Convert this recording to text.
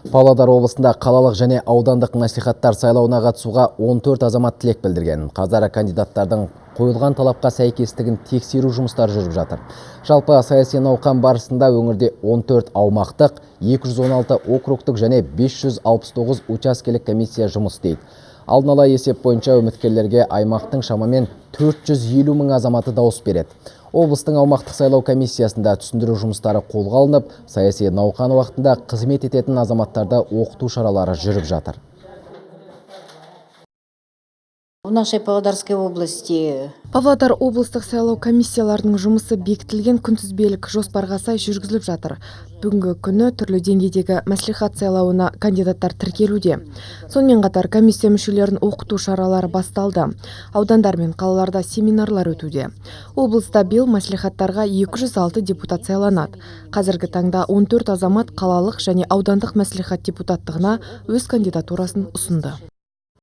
Павлодар облысында қалалық және аудандық мәслихаттар сайлауына қатысуға 14 азамат тілек білдірген. Қазір кандидаттардың қойылған талапқа сәйкестігін тексеру жұмыстары жүріп жатыр. Жалпы саяси науқан барысында өңірде 14 аумақтық, 216 округтік және 569 учаскелік комиссия жұмыс істейді. Алдын ала есеп бойынша үміткерлерге аймақтың шамамен 450 мың азаматы дауыс береді. Облыстың аумақтық сайлау комиссиясында түсіндіру жұмыстары қолға алынып, саяси науқан уақытында қызмет ететін азаматтарды оқыту шаралары жүріп жатыр. В нашей Павлодарской области Павлодар облыстық сайлау комиссияларының жұмысы бекітілген күнтізбелік жоспарға сай жүргізіліп жатыр. Бүгінгі күні түрлі деңгейдегі мәслихат сайлауына кандидаттар тіркелуде. Сонымен қатар комиссия мүшелерін оқыту шаралары басталды. Аудандар мен қалаларда семинарлар өтуде. Облыста биыл мәслихаттарға 206 депутат сайланады. Қазіргі таңда 14 азамат қалалық және аудандық мәслихат депутаттығына өз кандидатурасын ұсынды.